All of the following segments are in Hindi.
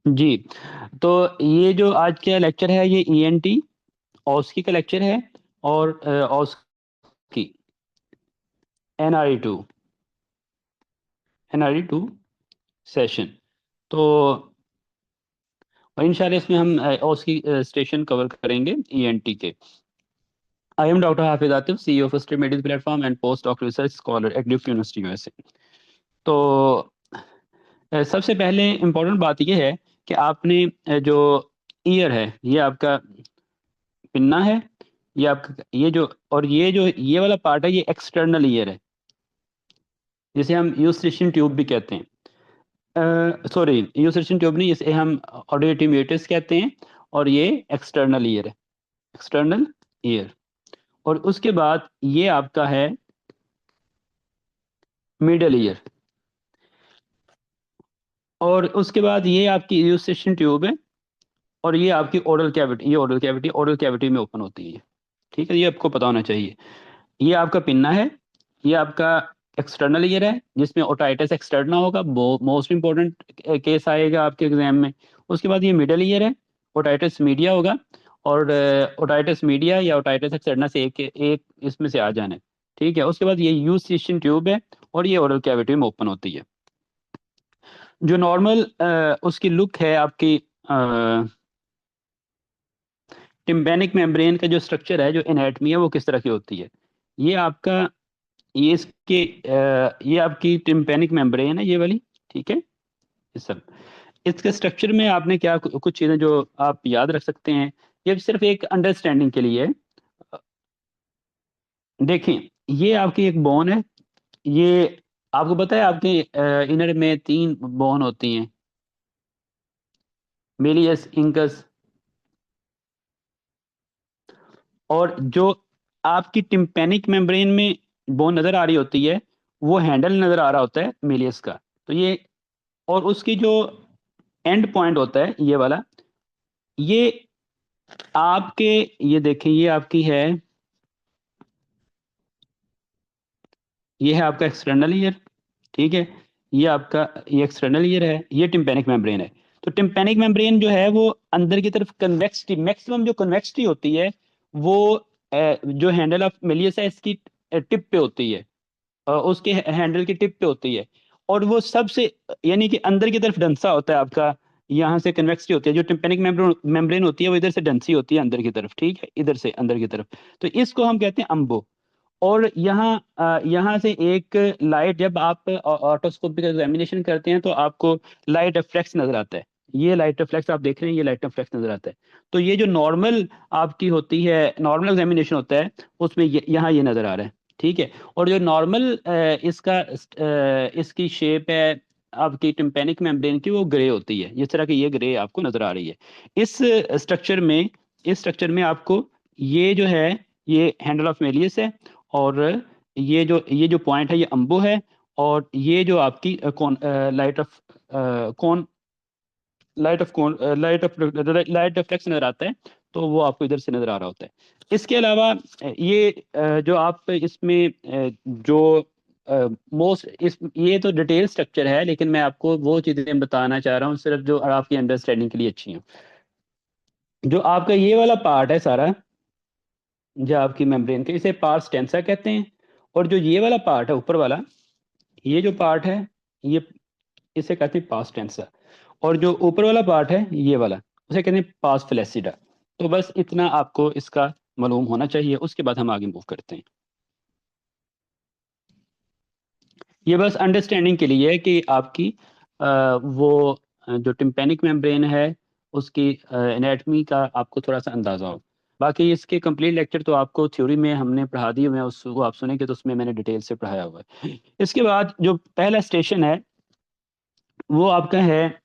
जी, तो ये जो आज का लेक्चर है ये ईएनटी ऑस्की का लेक्चर है और ऑस्की एनआरई 2 एनआरई 2 सेशन। तो इंशाल्लाह इसमें हम ऑस्की स्टेशन कवर करेंगे ईएनटी के। I am doctor Hafiz Atif, CEO of state medical platform and post doctor research scholar at Duke University USA. तो सबसे पहले इम्पोर्टेंट बात ये है कि आपने जो ईयर है ये आपका पिन्ना है, ये आपका ये जो और ये वाला पार्ट है ये एक्सटर्नल ईयर है, जिसे हम यूस्ट्रेशियन ट्यूब भी कहते हैं। सॉरी, यूस्ट्रेशियन ट्यूब नहीं, इसे हम ऑडियोटिम्यूटस कहते हैं। और ये एक्सटर्नल ईयर है, एक्सटर्नल ईयर। और उसके बाद ये आपका है मिडल ईयर। और उसके बाद ये आपकी यूस्ट्रेशियन ट्यूब है। और ये आपकी ओरल कैविटी, ये ओरल कैविटी में ओपन होती है। ठीक है, ये आपको पता होना चाहिए। ये आपका पिन्ना है, ये आपका एक्सटर्नल ईयर है जिसमें ओटाइटिस एक्सटर्ना होगा, मोस्ट इंपॉर्टेंट केस आएगा आपके एग्जाम में। उसके बाद ये मिडल ईयर है, ओटाइटिस मीडिया होगा। और ओटाइटिस मीडिया या ओटाइटिस एक्सटर्ना से एक इसमें से आ जाना है। ठीक है, उसके बाद ये यूस्ट्रेशियन ट्यूब है और ये ओरल कैविटी में ओपन होती है। जो नॉर्मल उसकी लुक है आपकी, टिम्पैनिक मेम्ब्रेन का जो स्ट्रक्चर है, जो एनाटमी है, वो किस तरह की होती है। ये आपका ये इसके ये आपकी टिम्पैनिक मेम्ब्रेन है, ये वाली। ठीक है, ये सब इसके स्ट्रक्चर में आपने क्या कुछ चीज़ें जो आप याद रख सकते हैं, ये सिर्फ एक अंडरस्टैंडिंग के लिए है। देखें, ये आपकी एक बोन है। ये आपको पता है आपके इनर में 3 बोन होती हैं, मेलियस, इंकस। और जो आपकी टिम्पैनिक मेम्ब्रेन में बोन नजर आ रही होती है, वो हैंडल नजर आ रहा होता है मेलियस का। तो ये, और उसकी जो एंड पॉइंट होता है ये वाला, ये आपके, ये देखें, ये आपकी है, ये है आपका एक्सटर्नल ईयर। ठीक है, ये आपका, ये एक्सटर्नल ईयर है, ये टिम्पैनिक मेम्ब्रेन है। तो टिम्पैनिक मेम्ब्रेन जो है वो अंदर की तरफ कन्वेक्सिटी, मैक्सिमम जो कन्वेक्सिटी होती है वो जो हैंडल ऑफ मेलियस है इसकी टिप पे होती है, उसके हैंडल की टिप पे होती है। और वो सबसे, यानी कि अंदर की तरफ डंसा होता है आपका, यहाँ से कन्वेक्सिटी होती है। जो टिम्पैनिक मेम्ब्रेन होती है वो इधर से डंसी होती है अंदर की तरफ। ठीक है, इधर से अंदर की तरफ। तो इसको हम कहते हैं अम्बो। और यहाँ से एक लाइट, जब आप ऑटोस्कोपिक एग्जामिनेशन करते हैं तो आपको लाइट रिफ्लेक्स नजर आता है। ये लाइट रिफ्लेक्स आप देख रहे हैं, ये लाइट रिफ्लेक्स नजर आता है। तो ये जो नॉर्मल आपकी होती है, नॉर्मल एग्जामिनेशन होता है, उसमें यहाँ ये नजर आ रहा है। ठीक है, और जो नॉर्मल इसकी शेप है आपकी टिम्पैनिक मेम्ब्रेन की, वो ग्रे होती है। जिस तरह की ये ग्रे आपको नजर आ रही है इस स्ट्रक्चर में। इस स्ट्रक्चर में आपको ये जो है, ये हैंडल ऑफ मेलियस है। और ये जो पॉइंट है ये अम्बो है। और ये जो आपकी कौन लाइट ऑफ कौन लाइट रिफ्लेक्स नजर आता है, तो वो आपको इधर से नजर आ रहा होता है। इसके अलावा ये जो आप इसमें जो मोस्ट इस ये तो डिटेल स्ट्रक्चर है, लेकिन मैं आपको वो चीजें बताना चाह रहा हूँ सिर्फ जो आपकी अंडरस्टैंडिंग के लिए अच्छी हो। जो आपका ये वाला पार्ट है सारा, जो आपकी मेम्ब्रेन के, इसे पार्स टेंसा कहते हैं। और जो ये वाला पार्ट है ऊपर वाला, ये जो पार्ट है, ये इसे कहते हैं पास टेंसा। और जो ऊपर वाला पार्ट है ये वाला, उसे कहते हैं पास फ्लैसिडा। तो बस इतना आपको इसका मालूम होना चाहिए, उसके बाद हम आगे मूव करते हैं। ये बस अंडरस्टैंडिंग के लिए है कि आपकी वो जो टिम्पैनिक मेम्ब्रेन है उसकी एनाटमी का आपको थोड़ा सा अंदाजा हो। बाकी इसके कंप्लीट लेक्चर तो आपको थ्योरी में हमने पढ़ा दिए हुए हैं, उसको आप सुनेंगे तो उसमें मैंने डिटेल से पढ़ाया हुआ है। इसके बाद जो पहला स्टेशन है वो आपका है,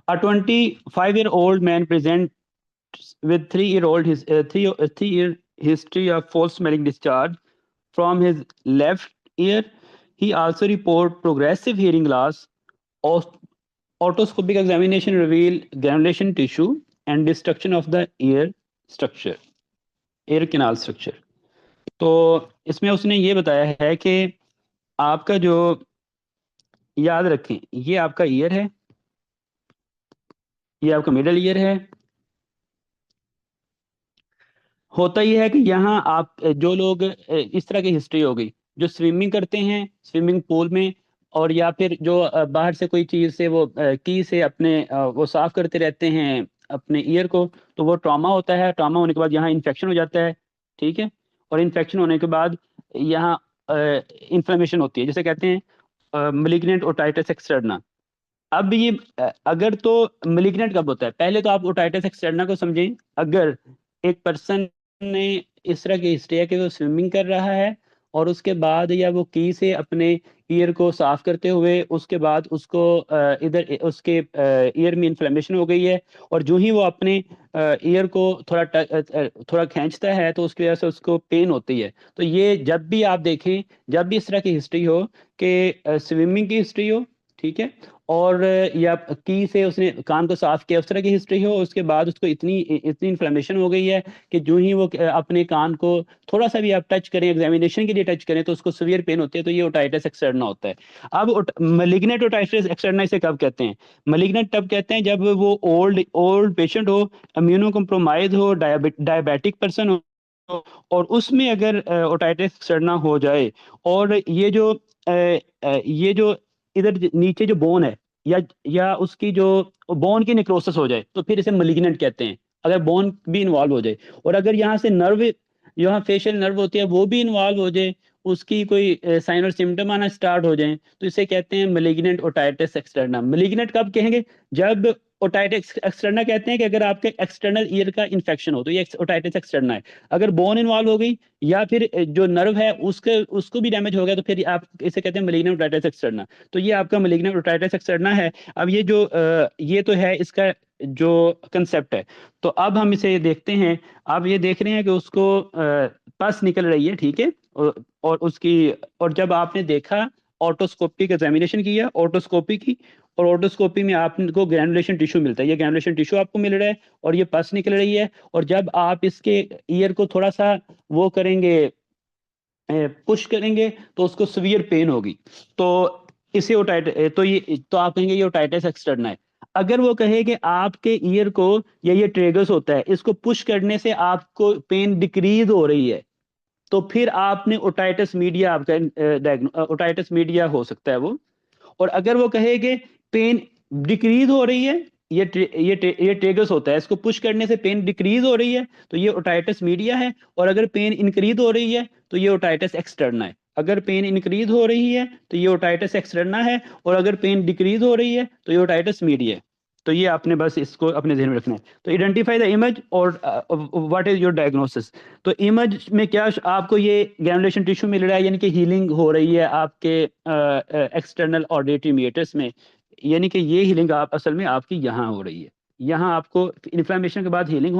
a 25-year-old man presents with 3-year-old his 3 year history of false smelling discharge from his left ear. He also report progressive hearing loss. Ot- Otoscopic examination reveal granulation tissue and destruction of the ear structure, ear canal structure. तो इसमें उसने ये बताया है कि आपका जो, याद रखें, ये आपका ईयर है, ये आपका मिडल ईयर है। होता यह है कि यहाँ आप जो लोग इस तरह की हिस्ट्री हो गई, जो स्विमिंग करते हैं स्विमिंग पूल में, और या फिर जो बाहर से कोई चीज़ से वो की से अपने वो साफ करते रहते हैं अपने ईयर को, तो वो ट्रॉमा होता है। ट्रॉमा होने के बाद यहाँ इन्फेक्शन हो जाता है, ठीक है। और इन्फेक्शन होने के बाद यहाँ इन्फ्लेमेशन होती है, जिसे कहते हैं मलिग्नेंट ओटाइटिस एक्सटर्ना। अब ये अगर तो malignant कब होता है, पहले तो आप ओटाइटिस एक्सटर्ना को समझें। अगर एक पर्सन ने इस तरह की हिस्ट्री है कि वो स्विमिंग कर रहा है, और उसके बाद या वो की से अपने ईयर को साफ करते हुए उसके बाद उसको इधर उसके ईयर में इन्फ्लेमेशन हो गई है, और जो ही वो अपने ईयर को थोड़ा खींचता है तो उसकी वजह से उसको पेन होती है। तो ये जब भी आप देखें, जब भी इस तरह की हिस्ट्री हो कि स्विमिंग की हिस्ट्री हो, ठीक है, और या की से उसने कान को साफ किया, उस तरह की हिस्ट्री हो, उसके बाद उसको इतनी इतनी इन्फ्लेमेशन हो गई है कि जो ही वो अपने कान को थोड़ा सा भी आप टच करें, एग्जामिनेशन के लिए टच करें, तो उसको सीवियर पेन होती है, तो ये ओटाइटिस एक्सटर्ना होता है। अब मलिग्नेंट ओटाइटिस एक्सटर्ना इसे कब कहते हैं? मलिग्नेंट तब कहते हैं जब वो ओल्ड ओल्ड पेशेंट हो, इम्यूनो कम्प्रोमाइज हो, डायबिटिक पर्सन हो, और उसमें अगर ओटाइटिस एक्सटर्ना हो जाए, और ये जो इधर नीचे जो बोन है, या उसकी जो बोन की नेक्रोसिस हो जाए, तो फिर इसे मलिग्नेंट कहते हैं, अगर बोन भी इन्वॉल्व हो जाए। और अगर यहाँ से नर्व, यहाँ फेशियल नर्व होती है, वो भी इन्वॉल्व हो जाए, उसकी कोई साइन और सिम्टम आना स्टार्ट हो जाए, तो इसे कहते हैं मलिग्नेंट ओटाइटिस एक्सटर्ना। मलिग्नेंट कब कहेंगे? जब ओटाइटिस एक्सटर्ना कहते हैं कि अगर आपके एक्सटर्नल ईयर का इन्फेक्शन हो, तो ये ओटाइटिस एक्सटर्ना है। अगर बोन इन्वॉल्व हो गई, या फिर जो नर्व है उसके उसको भी डैमेज हो गया, तो फिर आप इसे कहते हैं मलिग्नेंट ओटाइटिस एक्सटर्ना। तो ये आपका मलिग्नेंट ओटाइटिस एक्सटर्ना है। अब ये तो है इसका जो कंसेप्ट है। तो अब हम इसे देखते हैं। आप ये देख रहे हैं कि उसको पस निकल रही है, ठीक है, और उसकी, और जब आपने देखा, ऑटोस्कोपिक एग्जामिनेशन किया, ऑटोस्कोपी की, और ऑटोस्कोपी में आपको ग्रैनुलेशन टिश्यू मिलता है, ये ग्रैनुलेशन टिश्यू आपको मिल रहा है, और ये पस निकल रही है। और जब आप इसके ईयर को थोड़ा सा वो करेंगे, पुश करेंगे, तो उसको सीवियर पेन होगी। तो इसे ओटाइट तो ये तो आप कहेंगे ये ओटाइटिस एक्सटर्ना है। अगर वो कहे कि आपके ईयर को, या ये ट्रेगस होता है, इसको पुश करने से आपको पेन डिक्रीज हो रही है, तो फिर आपने ओटाइटिस मीडिया, आपका ओटाइटिस मीडिया हो सकता है वो। और अगर वो कहे कि पेन डिक्रीज हो रही है, ये ट्रेगस होता है, इसको पुश करने से पेन डिक्रीज हो रही है, तो ये ओटाइटिस मीडिया है। और अगर पेन इंक्रीज हो रही है, तो ये ओटाइटिस एक्सटर्ना है। अगर पेन इंक्रीज हो रही है, तो ये ओटाइटिस एक्सटर्ना है, और अगर पेन डिक्रीज हो रही है, तो ये ओटाइटिस मीडिया है। तो ये आपने बस इसको अपने ध्यान में रखना है। तो आइडेंटिफाई द इमेज, और व्हाट इज योर डायग्नोसिस। तो इमेज में क्या आपको ये ग्रैनुलेशन टिश्यू मिल रहा है, यानी कि हीलिंग हो रही है आपके एक्सटर्नल ऑडिटरी मीटर्स में, यानी कि ये हीलिंग आप असल में आपकी यहाँ हो रही है। यहाँ आपको इन्फ्लेमेशन के बाद हीलिंग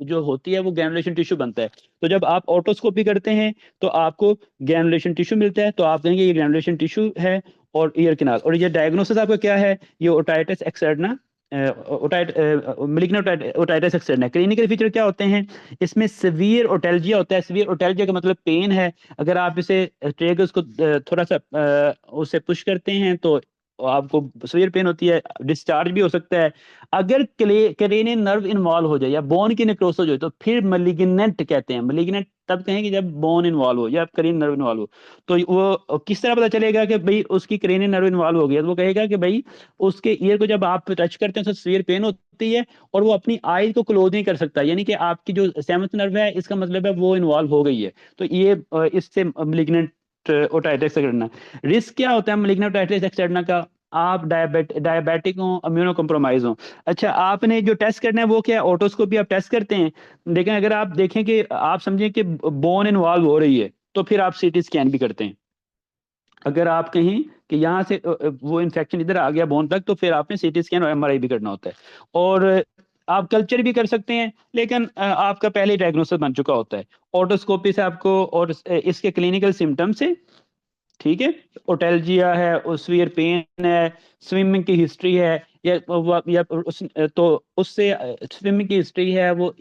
जो होती है, वो ग्रैनुलेशन टिश्यू बनता है। तो जब आप ऑटोस्कोपी करते हैं, तो आपको ग्रैनुलेशन टिश्यू मिलता है, तो आप कहेंगे ये ग्रैनुलेशन टिश्यू है, और ईयर किनार। और ये डायग्नोसिस आपका क्या है? ये otitis externa, malignant otitis externa. Clinical feature क्या होते हैं? इसमें सीवियर ओटेल्जिया होता है। सीवियर ओटेल्जिया का मतलब पेन है। अगर आप इसे ट्रेगस को थोड़ा सा उसे पुश करते हैं, तो आपको सीवियर पेन होती है, डिस्चार्ज भी हो सकता है। अगर करेनियन नर्व इन्वॉल्व हो जाए, या बोन की नेक्रोसिस हो जाए, तो फिर मलिग्नेंट कहते हैं। मलिग्नेंट तब कहेंगे जब बोन इन्वॉल्व हो, या करेनियन नर्व इन्वॉल्व हो। तो वो किस तरह पता चलेगा कि भाई उसकी करेनियन नर्व इन्वॉल्व हो गया? तो वो कहेगा कि भाई उसके ईयर को जब आप टच करते हैं, तो सीवियर पेन होती है, और वो अपनी आई को क्लोज नहीं कर सकता, यानी कि आपकी जो सेवंथ नर्व है, इसका मतलब है वो इन्वॉल्व हो गई है। तो ये इससे मलिग्नेंट ओटाइटिस एक्सटर्ना। रिस्क क्या होता है मलिग्नेंट ओटाइटिस एक्सटर्ना का? आप डायबिटिक हो, इम्यूनो कम्प्रोमाइज हो। अच्छा, आपने जो टेस्ट करना है वो क्या है? ऑटोस्कोपी आप टेस्ट करते हैं। लेकिन अगर आप देखें कि आप समझें कि बोन इन्वॉल्व हो रही है, तो फिर आप सीटी स्कैन भी करते हैं। अगर आप कहें कि यहाँ से वो इन्फेक्शन इधर आ गया बोन तक, तो फिर आपने सीटी स्कैन और एमआरआई भी करना होता है। और आप कल्चर भी कर सकते हैं, लेकिन आपका पहले ही डायग्नोसिस बन चुका होता है ऑटोस्कोपी से आपको, और इसके क्लिनिकल सिम्टम से, ठीक है। ओटेल्जिया है, ओस्वियर पेन है, स्विमिंग की हिस्ट्री है, तो उससे स्विमिंग की हिस्ट्री है, वो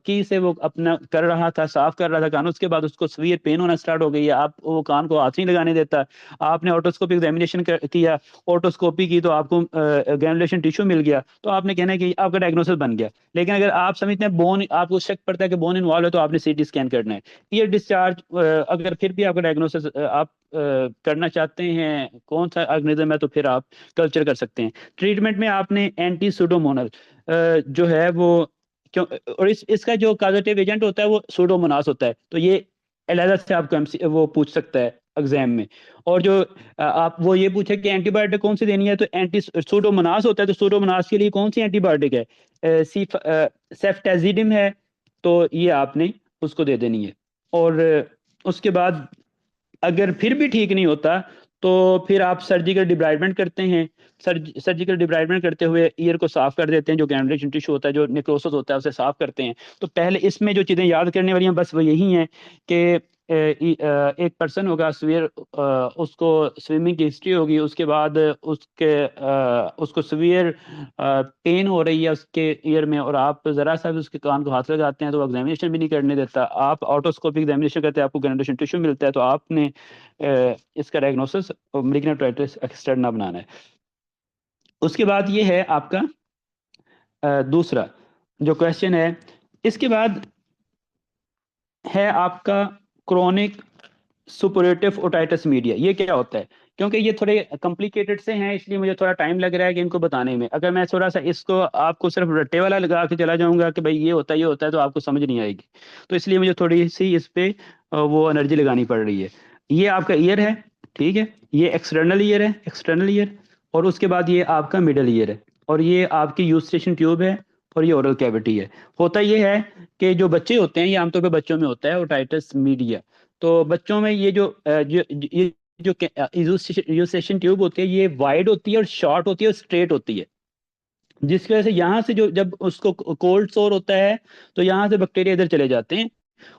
की से वो अपना कर रहा था, साफ कर रहा था कान, उसके बाद उसको सीवियर पेन होना स्टार्ट हो गई है, आप वो कान को हाथ नहीं लगाने देता, आपने ऑटोस्कोपी एग्जामिनेशन किया, ऑटोस्कोपी की तो आपको ग्रैनुलेशन टिश्यू मिल गया, तो आपने कहना है कि आपका डायग्नोसिस बन गया। लेकिन अगर आप समझते हैं बोन, आपको शक पड़ता है कि बोन इन्वॉल्व है, तो आपने सीटी स्कैन करना है। ईयर डिस्चार्ज, अगर फिर भी आपका डायग्नोसिस आप करना चाहते हैं कौन सा ऑर्गेनिज्म है, तो फिर आप कल्चर कर सकते हैं। ट्रीटमेंट में आपने एंटी सूडोमोनल जो है वो, क्यों, और इसका जो काजेटिव एजेंट होता है वो सूडोमोनास होता है, तो ये अलहदा से आपको वो पूछ सकता है एग्जाम में। और जो आप वो ये पूछे कि एंटीबायोटिक कौन सी देनी है, तो एंटी सूडोमोनास होता है, तो सूडोमोनास के लिए कौन सी एंटीबायोटिक है, सेफ्टेजिडिम है, तो ये आपने उसको दे देनी है। और उसके बाद अगर फिर भी ठीक नहीं होता, तो फिर आप सर्जिकल डिब्राइडमेंट करते हैं। सर्जिकल डिब्राइडमेंट करते हुए ईयर को साफ कर देते हैं, जो ग्रैनुलेशन टिश्यू होता है, जो नेक्रोसिस होता है, उसे साफ करते हैं। तो पहले इसमें जो चीज़ें याद करने वाली हैं बस वो यही हैं कि एक पर्सन होगा सवेयर, उसको स्विमिंग की हिस्ट्री होगी, उसके बाद उसको सवेयर पेन हो रही है उसके ईयर में, और आप ज़रा सा भी उसके कान को हाथ लगाते हैं तो वो एग्जामिनेशन भी नहीं करने देता, आप ऑटोस्कोपिक एग्जामिनेशन करते हैं, आपको ग्रैनुलेशन टिश्यू मिलता है, तो आपने इसका डायग्नोसिस मैलिग्नेंट ओटाइटिस एक्सटर्ना बनाना है। उसके बाद ये है आपका दूसरा जो क्वेश्चन है, इसके बाद है आपका क्रोनिक सुपरेटिव ओटाइटिस मीडिया। ये क्या होता है? क्योंकि ये थोड़े कॉम्प्लिकेटेड से हैं, इसलिए मुझे थोड़ा टाइम लग रहा है कि इनको बताने में। अगर मैं थोड़ा सा इसको आपको सिर्फ रट्टे वाला लगा के चला जाऊंगा कि भाई ये होता है ये होता है, तो आपको समझ नहीं आएगी, तो इसलिए मुझे थोड़ी सी इस पे वो एनर्जी लगानी पड़ रही है। ये आपका ईयर है, ठीक है, ये एक्सटर्नल ईयर है, एक्सटर्नल ईयर, और उसके बाद ये आपका मिडल ईयर है, और ये आपकी यूस्टेशन ट्यूब है, और ये ओरल कैविटी है। होता ये है कि जो बच्चे होते हैं, ये आमतौर पर बच्चों में होता है ओटाइटिस मीडिया, तो बच्चों में ये ये जो यूस्टेशन ट्यूब होती है, ये वाइड होती है और शॉर्ट होती है और स्ट्रेट होती है, जिसकी वजह से यहाँ से जो जब उसको कोल्ड सोर होता है, तो यहाँ से बैक्टीरिया इधर चले जाते हैं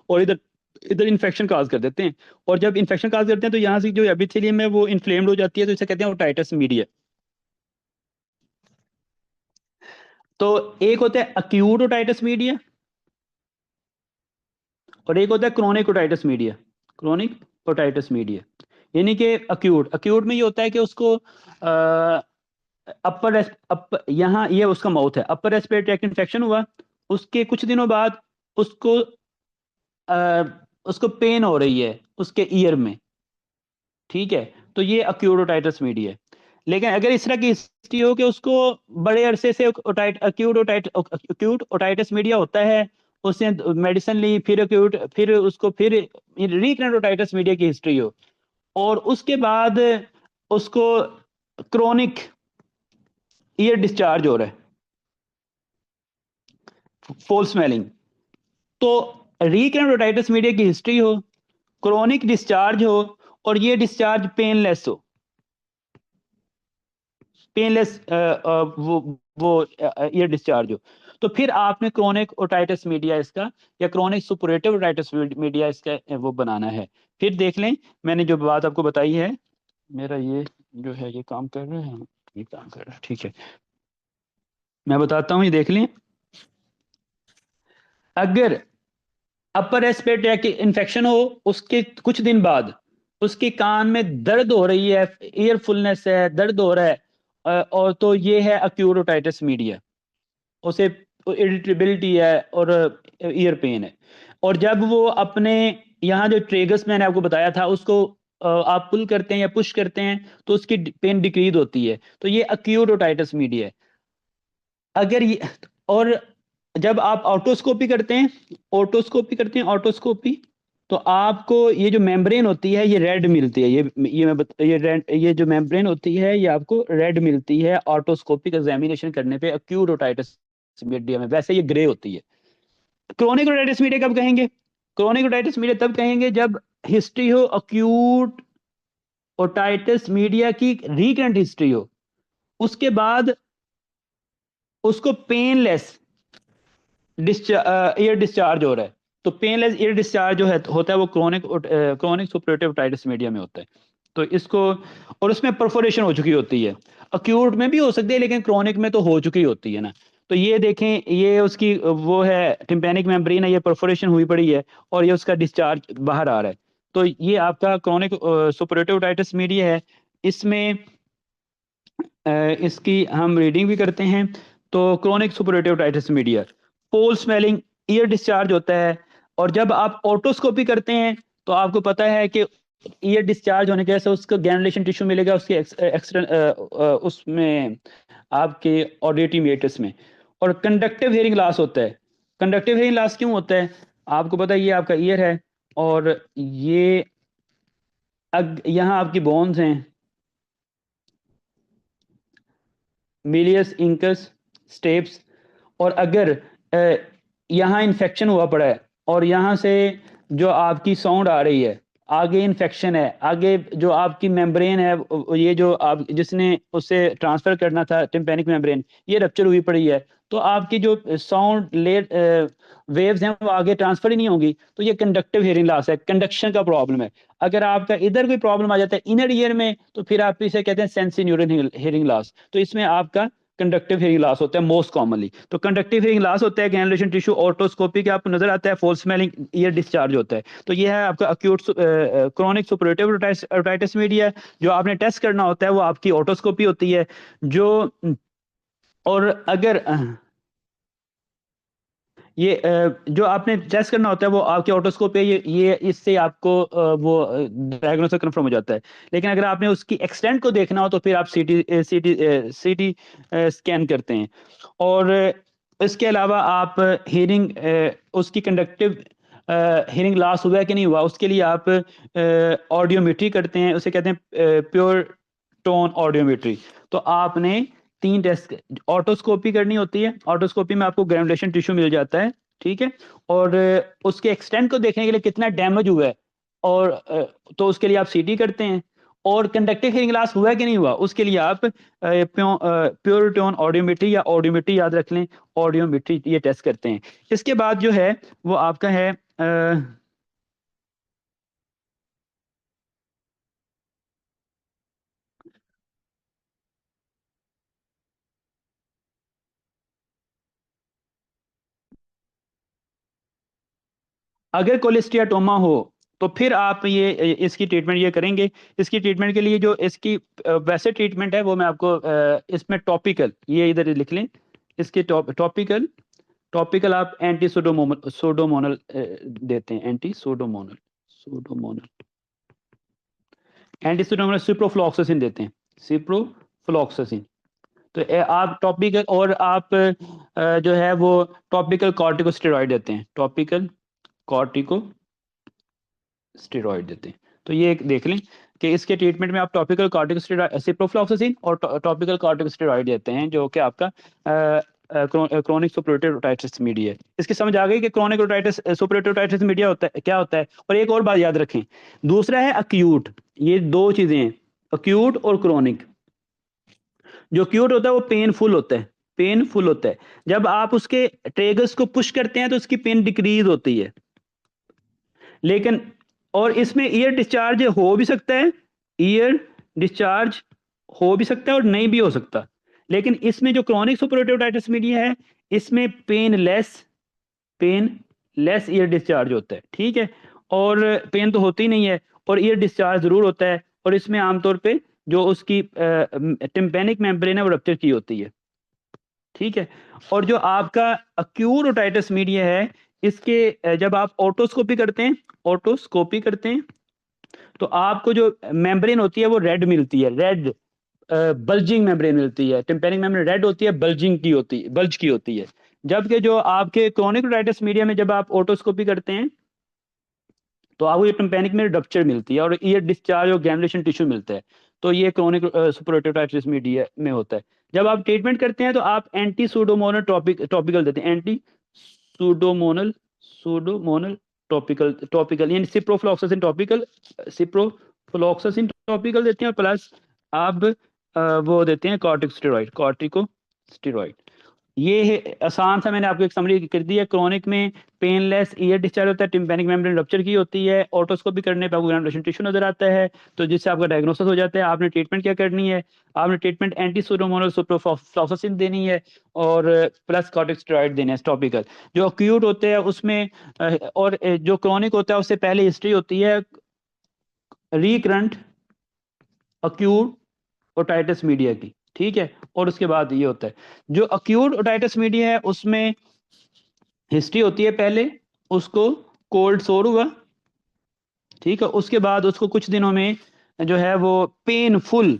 और इधर इधर इन्फेक्शन काज कर देते हैं, और जब इन्फेक्शन काज करते हैं तो यहाँ से जो एपिथेलियम है वो इन्फ्लेम्ड हो जाती है, तो इसे कहते हैं ओटाइटिस मीडिया। तो एक होता है अक्यूट ओटाइटिस मीडिया, और एक होता है chronic otitis media. Chronic otitis media यानी कि अक्यूट में ये होता है कि उसको यहाँ ये उसका माउथ है, अपर रेस्पिरेटरी ट्रैक्ट इन्फेक्शन हुआ, उसके कुछ दिनों बाद उसको अ, उसको पेन हो रही है उसके ईयर में, ठीक है, तो ये अक्यूट ओटाइटिस मीडिया है। लेकिन अगर इस तरह की स्थिति हो कि उसको बड़े अरसे से अक्यूट ओटाइटिस मीडिया होता है, उसने मेडिसिन ली, फिर अक्यूट, फिर उसको फिर रिकरेंट ओटाइटिस मीडिया की हिस्ट्री हो, और उसके बाद उसको क्रोनिक ईयर डिस्चार्ज हो रहा है, फॉल स्मेलिंग, तो रिकरेंट ओटाइटिस मीडिया की हिस्ट्री हो, क्रोनिक डिस्चार्ज हो, और ये डिस्चार्ज पेनलेस हो, पेनलेस वो ईयर डिस्चार्ज हो, तो फिर आपने क्रोनिक ओटाइटिस मीडिया इसका, या क्रोनिक सुपरेटिव ओटाइटिस मीडिया इसका वो बनाना है। फिर देख लें, मैंने जो बात आपको बताई है, मेरा ये जो है ये काम कर रहा है, ये काम कर रहा है, ठीक है, मैं बताता हूँ, ये देख लें। अगर अपर रेस्पिरेटरी ट्रैक्ट इन्फेक्शन हो, उसके कुछ दिन बाद उसके कान में दर्द हो रही है, ईयरफुलनेस है, दर्द हो रहा है, और तो ये है अक्यूट ओटाइटिस मीडिया, उसे इरिटेबिलिटी है और ईयर पेन है। और जब वो अपने यहाँ जो ट्रेगस मैंने आपको बताया था उसको आप पुल करते हैं या पुश करते हैं, तो उसकी पेन डिक्रीज होती है, तो ये अक्यूट ओटाइटिस मीडिया है। अगर ये, और जब आप ऑटोस्कोपी, तो आपको ये जो मेम्ब्रेन होती है ये रेड मिलती है, ये जो मेम्ब्रेन होती है ये आपको रेड मिलती है ऑटोस्कोपिक एग्जामिनेशन करने पे अक्यूट ओटाइटिस मीडिया में, वैसे ये ग्रे होती है। क्रोनिक ओटाइटिस मीडिया कब कहेंगे? क्रोनिक ओटाइटिस मीडिया तब कहेंगे जब हिस्ट्री हो अक्यूट ओटाइटिस मीडिया की, रिकरेंट हिस्ट्री हो, उसके बाद उसको पेनलेस ईयर डिस्चार्ज हो रहा है, तो पेनलेस ईयर डिस्चार्ज जो है होता है वो क्रोनिक सुपरेटिव ओटाइटिस मीडिया में होता है। तो इसको, और उसमें परफोरेशन हो चुकी होती है। अक्यूट में भी हो सकती है लेकिन क्रोनिक में तो हो चुकी होती है ना। तो ये देखें, ये उसकी वो है टिम्पैनिक मेम्ब्रेन है, ये परफोरेशन हुई पड़ी है और ये उसका डिस्चार्ज बाहर आ रहा है। तो ये आपका क्रोनिक सुपरएटिव ओटाइटिस मीडिया है। इसमें इसकी हम रीडिंग भी करते हैं। तो क्रोनिक सुपरएटिव ओटाइटिस मीडिया, पोल स्मेलिंग, ईयर डिस्चार्ज होता है। और जब आप ऑटोस्कोपी करते हैं तो आपको पता है कि ईयर डिस्चार्ज होने की वजह से उसको ग्रैनुलेशन टिश्यू मिलेगा उसके उसमें आपके ऑडिटिव मेटस में। और कंडक्टिव हेयरिंग लॉस होता है। कंडक्टिव हेयरिंग लॉस क्यों होता है? आपको पता है ये आपका ईयर है और ये यहाँ आपकी बोन्स हैं, मिलियस, इंकस, स्टेप्स। और अगर यहाँ इन्फेक्शन हुआ पड़ा है और यहाँ से जो आपकी साउंड आ रही है, आगे इन्फेक्शन है, आगे जो आपकी मेम्ब्रेन है, ये जो आप जिसने उसे ट्रांसफर करना था टिम्पैनिक मेम्ब्रेन, ये रप्चर हुई पड़ी है, तो आपकी जो साउंड लेट वेव्स हैं वो आगे ट्रांसफर ही नहीं होंगी। तो ये कंडक्टिव हेयरिंग लॉस है, कंडक्शन का प्रॉब्लम है। अगर आपका इधर कोई प्रॉब्लम आ जाता है इनर ईयर में, तो फिर आप इसे कहते हैं सेंसरी न्यूरल हेयरिंग लॉस। तो इसमें आपका कंडक्टिव हेयरिंग लॉस होता है मोस्ट कॉमनली। तो कंडक्टिव हेयरिंग लॉस होता है, ग्रैनुलेशन टिश्यू ऑटोस्कोपी के आपको नजर आता है, फॉल्स स्मेलिंग, ईयर डिस्चार्ज होता है। तो ये है आपका अक्यूट क्रोनिक सुपरएटिव ओटाइटिस मीडिया। जो आपने टेस्ट करना होता है वो आपकी ऑटोस्कोपी होती है। जो और अगर ये जो आपने टेस्ट करना होता है वो आपके ऑटोस्कोप पे, ये इससे आपको वो डायग्नोसिस कंफर्म हो जाता है। लेकिन अगर आपने उसकी एक्सटेंट को देखना हो तो फिर आप सीटी स्कैन करते हैं। और इसके अलावा आप हियरिंग, उसकी कंडक्टिव हियरिंग लॉस हुआ है कि नहीं हुआ, उसके लिए आप ऑडियोमेट्री करते हैं, उसे कहते हैं प्योर टोन ऑडियोमेट्री। तो आपने 3 टेस्ट ऑटोस्कोपी करनी होती है। ऑटोस्कोपी में आपको ग्रैनुलेशन टिश्यू मिल जाता है, ठीक है। और उसके एक्सटेंट को देखने के लिए कितना डैमेज हुआ है, और तो उसके लिए आप सीटी करते हैं। और कंडक्टिव हियरिंग लॉस हुआ है कि नहीं हुआ, उसके लिए आप प्योर टोन ऑडियोमेट्री या ऑडियोमेट्री याद रख लें, ऑडियोमेट्री ये टेस्ट करते हैं। इसके बाद जो है वो आपका है अगर कोलेस्टियाटोमा हो तो फिर आप ये इसकी ट्रीटमेंट ये करेंगे। इसकी ट्रीटमेंट के लिए जो इसकी वैसे ट्रीटमेंट है वो मैं आपको इसमें टॉपिकल, ये इधर लिख लें, इसके टॉपिकल, टॉपिकल आप एंटी सोडोमोनल देते हैं, एंटी सोडोमोनल, एंटी सोडोमोनल सिप्रोफ्लॉक्सासिन देते हैं, सिप्रोफ्लॉक्सासिन। तो आप टॉपिकल, और आप जो है वो टॉपिकल कॉर्टिकोस्टेरॉइड देते हैं, टॉपिकल कॉर्टिको स्टेरॉइड देते हैं। तो ये एक देख लें कि इसके ट्रीटमेंट में आप टॉपिकल कॉर्टिकोस्टेरॉइड सिप्रोफ्लॉक्सासिन और टॉपिकल कॉर्टिकोस्टेरॉइड देते हैं, जो कि आपका क्रोनिक सुपरएटिव ओटाइटिस मीडिया है। इसकी समझ आ गई कि क्रोनिक ओटाइटिस सुपरएटिव ओटाइटिस मीडिया होता है क्या होता है। और एक और बात याद रखें, दूसरा है अक्यूट। ये दो चीजें हैं, अक्यूट और क्रोनिक। जो अक्यूट होता है वो पेनफुल होता है, पेनफुल होता है। जब आप उसके ट्रेगर्स को पुश करते हैं तो उसकी पेन डिक्रीज होती है। लेकिन और इसमें ईयर डिस्चार्ज हो भी सकता है, ईयर डिस्चार्ज हो भी सकता है और नहीं भी हो सकता। लेकिन इसमें जो क्रोनिक सुपरएटिव ओटाइटिस मीडिया है, इसमें पेन लेस ईयर डिस्चार्ज होता है, ठीक है। और पेन तो होती ही नहीं है और ईयर डिस्चार्ज जरूर होता है। और इसमें आमतौर पे जो उसकी टिम्पैनिक मेम्ब्रेन है वो रप्चर की होती है, ठीक है। और जो आपका अक्यूट ओटाइटिस मीडिया है, इसके जब आप ऑटोस्कोपी करते हैं तो आपको जो मेम्ब्रेन होती है वो रेड मिलती है, रेड बल्जिंग मेम्ब्रेन मिलती है। टिम्पैनिक मेम्ब्रेन रेड होती है, बल्जिंग की होती है, बल्ज की होती है। जबकि जो आपके क्रोनिक ओटाइटिस मीडिया में जब आप ऑटोस्कोपी करते हैं तो आपको ये टिम्पैनिक में रप्चर मिलती है और ईयर डिस्चार्ज और ग्रैनुलेशन टिश्यू मिलता है। तो ये क्रोनिक सुपरएटिव ओटाइटिस मीडिया में होता है। जब आप ट्रीटमेंट करते हैं तो आप एंटी सूडोमोनल टॉपिकल देते हैं, एंटी सूडोमोनल टॉपिकल यानी सिप्रोफ्लॉक्सासिन टॉपिकल देते हैं, और प्लस आप वो देते हैं कॉर्टिकोस्टेरॉइड। ये है आसान सा, मैंने आपको एक समरी कर दी है। क्रोनिक में पेनलेस ईयर डिस्चार्ज होता है, टिम्पैनिक मेम्ब्रेन रप्चर की होती है, ऑटोस्कोपी करने पे आपको ग्रैनुलेशन टिश्यू नजर आता है, तो जिससे आपका डायग्नोसिस हो जाता है। आपने ट्रीटमेंट क्या करनी है, आपने ट्रीटमेंट एंटी सूडोमोनल सुप्रोफ्लॉक्सासिन देनी है और प्लस कॉर्टिकोस्टेरॉइड देने हैं टॉपिकल। जो अक्यूट होते हैं उसमें और जो क्रोनिक होता है उससे पहले हिस्ट्री होती है रिकरेंट अक्यूट ओटाइटिस मीडिया की, ठीक है। और उसके बाद ये होता है जो अक्यूट ओटाइटिस मीडिया है उसमें हिस्ट्री होती है पहले, उसको कोल्ड सोर हुआ, ठीक है, उसके बाद उसको कुछ दिनों में जो है वो पेनफुल,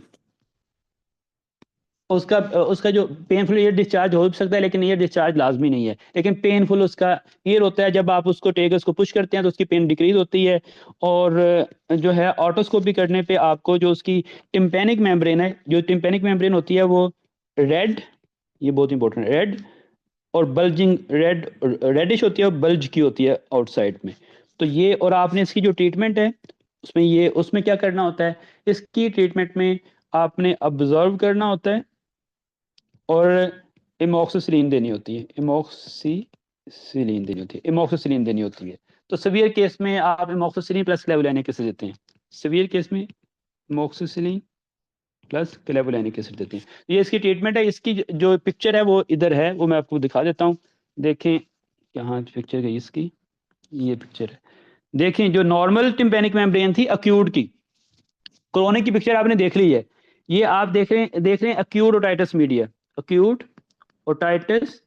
उसका उसका जो पेनफुल ईयर डिस्चार्ज हो भी सकता है, लेकिन ईयर डिस्चार्ज लाजमी नहीं है, लेकिन पेनफुल उसका ईयर होता है। जब आप उसको टेगस को पुश करते हैं तो उसकी पेन डिक्रीज होती है। और जो है ऑटोस्कोपी करने पे आपको जो उसकी टिम्पैनिक मेम्ब्रेन है, जो टिम्पैनिक मेम्ब्रेन होती है वो रेड, ये बहुत इंपॉर्टेंट है, रेड और बल्जिंग, रेडिश होती है और बल्ज की होती है आउटसाइड में। तो ये, और आपने इसकी जो ट्रीटमेंट है उसमें ये, उसमें क्या करना होता है, इसकी ट्रीटमेंट में आपने ऑब्जर्व करना होता है और इमोक्सिसिलिन देनी होती है, इमोक्सिसिलिन देनी होती है, इमोक्सिसिलिन देनी होती है। तो सीवियर केस में आप इमोक्सिसिलिन प्लस क्लेवुलानिक एसिड देते हैं, सीवियर केस में इमोक्सिसिलिन प्लस क्लेवुलानिक एसिड देते हैं। ये इसकी ट्रीटमेंट है। इसकी जो पिक्चर है वो इधर है, वो मैं आपको दिखा देता हूँ। देखें यहाँ पिक्चर गई इसकी, ये पिक्चर है। देखें जो नॉर्मल टिम्पैनिक मेम्ब्रेन थी अक्यूट की, क्रोनिक की पिक्चर आपने देख ली है। ये आप देख रहे हैं acute otitis media, acute otitis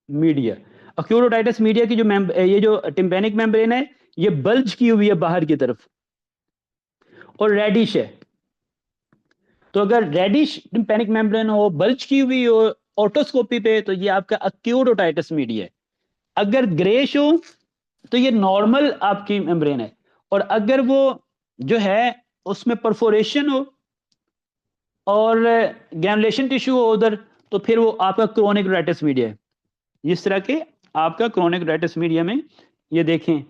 media. Acute otitis media की जो ये जो टिम्पैनिक मेम्ब्रेन है ये बल्ज की हुई है बाहर की तरफ और रेडिश है। तो अगर रेडिश टिम्पैनिक मेम्ब्रेन हो, बल्ज की हुई हो ऑटोस्कोपी पे, तो ये आपका अक्यूट ओटाइटिस मीडिया है। अगर ग्रेश हो तो ये नॉर्मल आपकी मेम्ब्रेन है। और अगर वो जो है उसमें परफोरेशन हो और ग्रैनुलेशन टिश्यू हो उधर, तो फिर वो आपका क्रोनिक ओटाइटिस मीडिया है। इस तरह के आपका क्रोनिक ओटाइटिस मीडिया में ये देखें,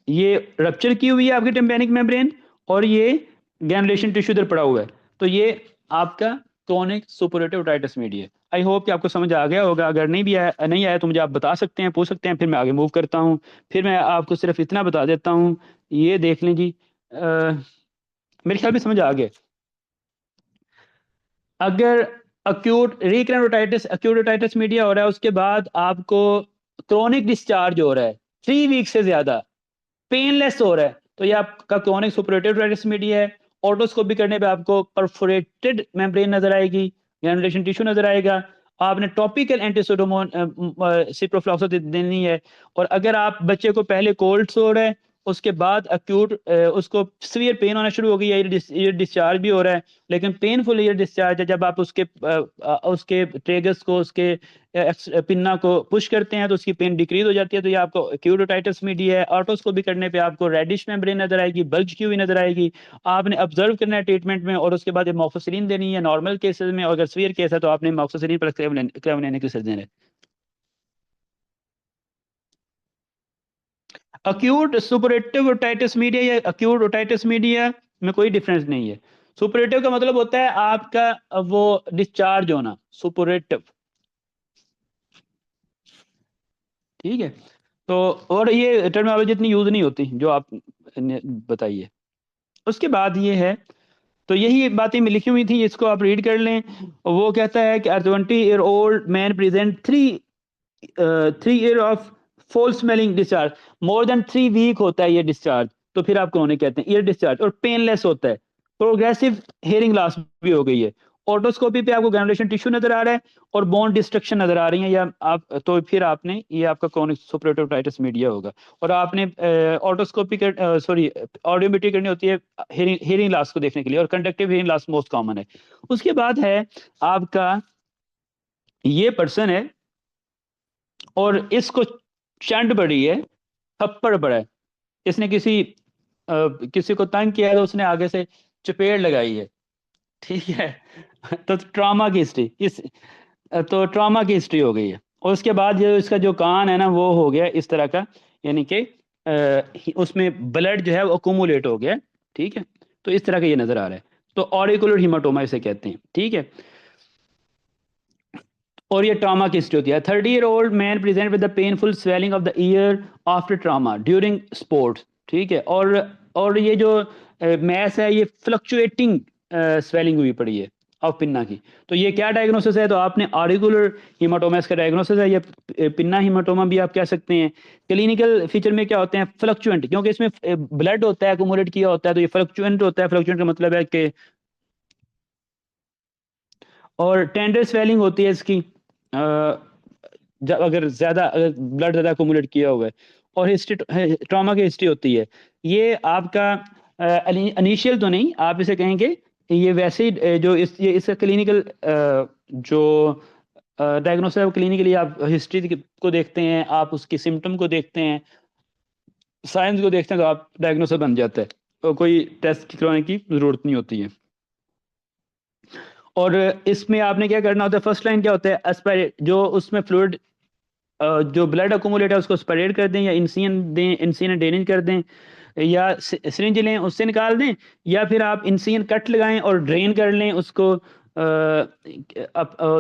ये रप्चर की हुई है आपकी टिम्पैनिक मेम्ब्रेन और ये ग्रैनुलेशन टिश्यू इधर पड़ा हुआ है। तो ये आपका क्रोनिक सुपरएटिव ओटाइटिस मीडिया है। आई होप कि आपको समझ आ गया होगा। अगर नहीं आया तो मुझे आप बता सकते हैं, पूछ सकते हैं, फिर मैं आगे मूव करता हूँ। फिर मैं आपको सिर्फ इतना बता देता हूँ, ये देख लें जी। मेरे ख्याल में समझ आ गया। अगर अक्यूट ओटाइटिस मीडिया हो रहा है, उसके बाद आपको क्रोनिक डिस्चार्ज हो रहा है 3 वीक से ज्यादा, पेनलेस हो रहा है, तो ये आपका क्रोनिक सुपरएटिव ओटाइटिस मीडिया है। ऑटोस्कोपी करने पे आपको परफोरेटेड मेम्ब्रेन नजर आएगी, ग्रैनुलेशन टिश्यू नजर आएगा। आपने टॉपिकल एंटीसोडोमोन सिप्रोफ्लॉक्सासिन देनी है। और अगर आप बच्चे को पहले कोल्ड सोर है, उसके बाद अक्यूट उसको सीवियर पेन होना शुरू हो गई है, ईयर डिस्चार्ज भी हो रहा है, लेकिन पेनफुल ईयर डिस्चार्ज है, जब आप उसके ट्रेगस को, उसके पिन्ना को पुश करते हैं तो उसकी पेन डिक्रीज हो जाती है। तो ये आपको अक्यूट ओटाइटिस मीडिया है। ऑटोस्कोपी करने पे आपको रेडिश मेम्ब्रेन नजर आएगी, बल्ज की हुई नजर आएगी। आपने ऑब्जर्व करना है ट्रीटमेंट में, और उसके बाद एमोक्सिसिलिन देनी है नॉर्मल केसेस में, और अगर सीवियर केस है तो आपने एमोक्सिसिलिन प्लस क्लेवुलानिक एसिड देना है। अक्यूट सुपरेटिव ओटाइटिस मीडिया या अक्यूट ओटाइटिस मीडिया में कोई डिफरेंस नहीं है। सुपरेटिव का मतलब होता है आपका वो डिस्चार्ज होना, सुपरेटिव, ठीक है। तो और ये टर्मिनोलॉजी इतनी यूज नहीं होती जो आप बताइए। उसके बाद ये है, तो यही बातें में लिखी हुई थी, इसको आप रीड कर लें। वो कहता है कि 20-year-old man present 3 ear of foul smelling discharge, more than 3 week होता है ये डिस्चार्ज, तो फिर आप क्रोनिक कहते हैं ईयर डिस्चार्ज, और पेनलेस होता है। प्रोग्रेसिव हेयरिंग लॉस भी हो गई है। ऑटोस्कोपी पे आपको ग्रैनुलेशन टिश्यू नजर आ रहा है और बोन डिस्ट्रक्शन नजर आ रही है, या आप, तो फिर आपने, ये आपका क्रोनिक सुपरेटिव ओटाइटिस मीडिया होगा। और आपने ऑटोस्कोपी कर सॉरी ऑडियोमेट्री करनी होती है हेयरिंग लॉस को देखने के लिए, और conductive hearing loss most common है। उसके बाद है आपका, ये पर्सन है और इसको चंड पड़ी है, थप्पड़ पड़ा है, इसने किसी को तंग किया है, तो उसने आगे से चपेट लगाई है, ठीक है। तो ट्रॉमा की हिस्ट्री तो ट्रॉमा की हिस्ट्री हो गई है। और उसके बाद जो इसका जो कान है ना वो हो गया इस तरह का, यानी कि उसमें ब्लड जो है वो अकोमुलेट हो गया, ठीक है। तो इस तरह का ये नजर आ रहा है। तो ऑरिकुलर हीमाटोमा इसे कहते हैं, ठीक है। और ये ट्रामा की हिस्ट्री होती है। 30-year-old man present with the painful swelling of the year after trauma during sports, ठीक है। और ये जो मैस है ये फ्लक्चुएटिंग स्वेलिंग हुई पड़ी है ऑफ पिन्ना की। तो ये क्या डायग्नोसिस है? तो आपने ऑरिकुलर हीमाटोमास का डायग्नोसिस है, ये पिन्ना हीमाटोमा भी आप कह सकते हैं। क्लिनिकल फीचर में क्या होते हैं? फ्लक्चुएंट, क्योंकि इसमें ब्लड होता है, अकोमोलेट किया होता है, तो ये फ्लक्चुएंट होता है। फ्लक्चुएंट का मतलब है कि, और टेंडर स्वेलिंग होती है इसकी जब अगर ज्यादा ब्लड ज्यादा अकोमुलेट किया हुआ है। और हिस्ट्री, ट्रॉमा की हिस्ट्री होती है। ये आपका इनिशियल तो नहीं, आप इसे कहेंगे ये वैसे ही जो ये इसका क्लिनिकल जो डायग्नोसिस है वो क्लिनिकली आप हिस्ट्री को देखते हैं, आप उसकी सिम्टम को देखते हैं, साइंस को देखते हैं, तो आप डायग्नोसिस बन जाता है, तो कोई टेस्ट करवाने की जरूरत नहीं होती है। और इसमें आपने क्या करना होता है? फर्स्ट लाइन क्या होता है? एस्पायरेट, जो उसमें फ्लूइड जो ब्लड अकोमुलेट है उसको स्प्रेड कर दें, या इंसियन दें, इंसियन ड्रेनेज कर दें, या सिरिंज लें उससे निकाल दें, या फिर आप इंसियन कट लगाएं और ड्रेन कर लें उसको,